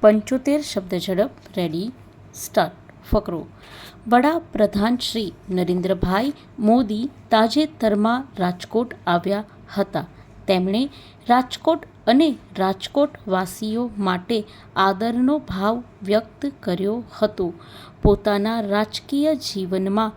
75 શબ્દ ઝડપ. Ready start. ફકરો. વડાપ્રધાન શ્રી નરેન્દ્રભાઈ મોદી તાજેતરમાં રાજકોટ આવ્યા હતા. તેમણે રાજકોટ અને રાજકોટવાસીઓ માટે આદરનો ભાવ વ્યક્ત કર્યો હતો. પોતાના રાજકીય જીવનમાં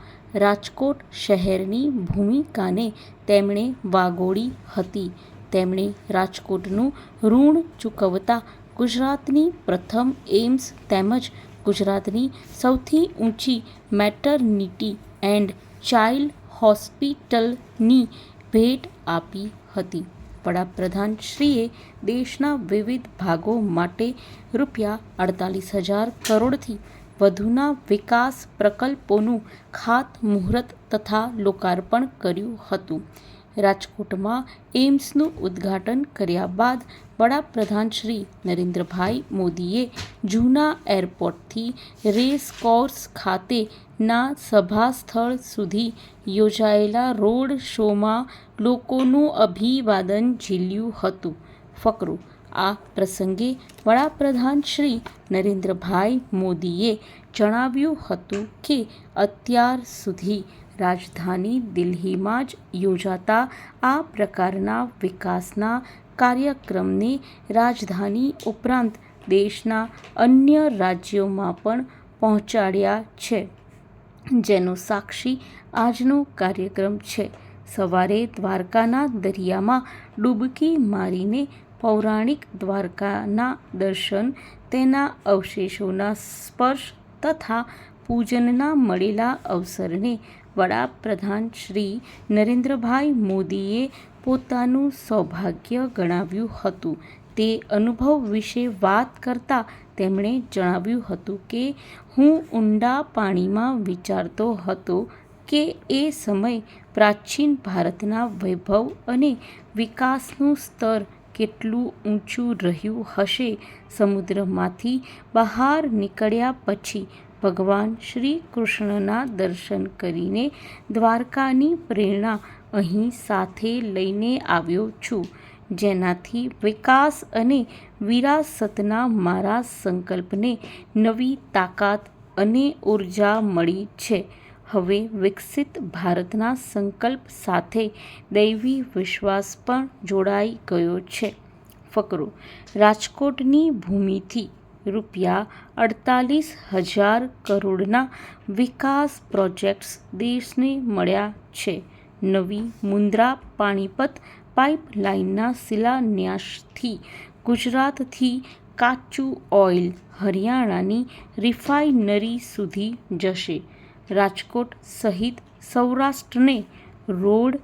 રાજકોટ શહેરની ભૂમિકાને તેમણે વાગોળી હતી. તેમણે રાજકોટનું ઋણ ચૂકવતા ગુજરાતની પ્રથમ એમ્સ તેમજ ગુજરાતની સૌથી ઊંચી મેટર્નિટી એન્ડ ચાઇલ્ડ હોસ્પિટલની ભેટ આપી હતી. વડાપ્રધાનશ્રીએ દેશના વિવિધ ભાગો માટે રૂ48,000 કરોડથી વધુના વિકાસ પ્રકલ્પોનું ખાતમુહૂર્ત તથા લોકાર્પણ કર્યું હતું. રાજકોટમાં એમ્સનું ઉદ્ઘાટન કર્યા બાદ વડાપ્રધાન શ્રી નરેન્દ્રભાઈ મોદીએ જૂના એરપોર્ટથી રેસકોર્સ ખાતેના સભાસ્થળ સુધી યોજાયેલા રોડ શોમાં લોકોનું અભિવાદન ઝીલ્યું હતું. ફકરો. આ પ્રસંગે વડાપ્રધાન શ્રી નરેન્દ્રભાઈ મોદીએ જણાવ્યું હતું કે અત્યાર સુધી રાજધાની દિલ્હીમાં જ યોજાતા આ પ્રકારના વિકાસના કાર્યક્રમને રાજધાની ઉપરાંત દેશના અન્ય રાજ્યોમાં પણ પહોંચાડ્યા છે, જેનો સાક્ષી આજનો કાર્યક્રમ છે. સવારે દ્વારકાના દરિયામાં ડૂબકી મારીને પૌરાણિક દ્વારકાના દર્શન, તેના અવશેષોના સ્પર્શ તથા પૂજનના મળેલા અવસરને વડાપ્રધાન શ્રી નરેન્દ્રભાઈ મોદીએ પોતાનું સૌભાગ્ય ગણાવ્યું હતું. તે અનુભવ વિશે વાત કરતા તેમણે જણાવ્યું હતું કે હું ઊંડા પાણીમાં વિચારતો હતો કે એ સમય પ્રાચીન ભારતના વૈભવ અને વિકાસનું સ્તર કેટલું ઊંચું રહ્યું હશે. સમુદ્રમાંથી બહાર નીકળ્યા પછી ભગવાન શ્રી કૃષ્ણના દર્શન કરીને દ્વારકાની પ્રેરણા અહીં સાથે લઈને આવ્યો છું, જેનાથી વિકાસ અને વિરાસતના મારા સંકલ્પને નવી તાકાત અને ઉર્જા મળી છે. હવે વિકસિત ભારતના સંકલ્પ સાથે દૈવી વિશ્વાસ પણ જોડાઈ ગયો છે. ફકરો. રાજકોટની ભૂમિથી રૂ48,000 કરોડના વિકાસ પ્રોજેક્ટ્સ દેશને મળ્યા છે. નવી મુન્દ્રા પાણીપત પાઇપલાઇનના શિલાન્યાસથી ગુજરાતથી કાચું ઓઇલ હરિયાણાની રિફાઇનરી સુધી જશે. રાજકોટ સહિત સૌરાષ્ટ્રને road,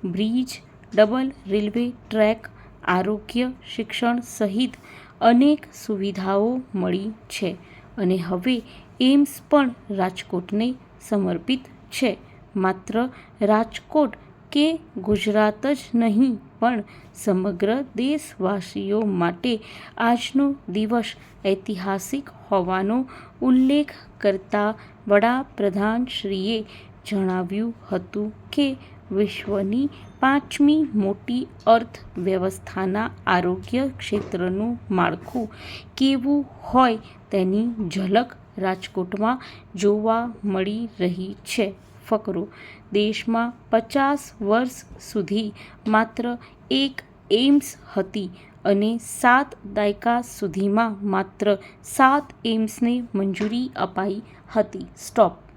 bridge, double railway track, આરોગ્ય, શિક્ષણ સહિત અનેક સુવિધાઓ મળી છે અને હવે એમ્સ પણ રાજકોટને સમર્પિત છે. માત્ર રાજકોટ કે ગુજરાત જ નહીં પણ સમગ્ર દેશવાસીઓ માટે આજનો દિવસ ઐતિહાસિક હોવાનો ઉલ્લેખ કરતા વડાપ્રધાનશ્રીએ જણાવ્યું હતું કે વિશ્વની 5મી મોટી અર્થવ્યવસ્થાના આરોગ્ય ક્ષેત્રનું માળખું કેવું હોય તેની ઝલક રાજકોટમાં જોવા મળી રહી છે. ફકરો. દેશમાં 50 વર્ષ સુધી માત્ર એક એમ્સ હતી અને 7 દાયકા સુધીમાં માત્ર 7 એમ્સને મંજૂરી અપાઈ હતી. સ્ટોપ.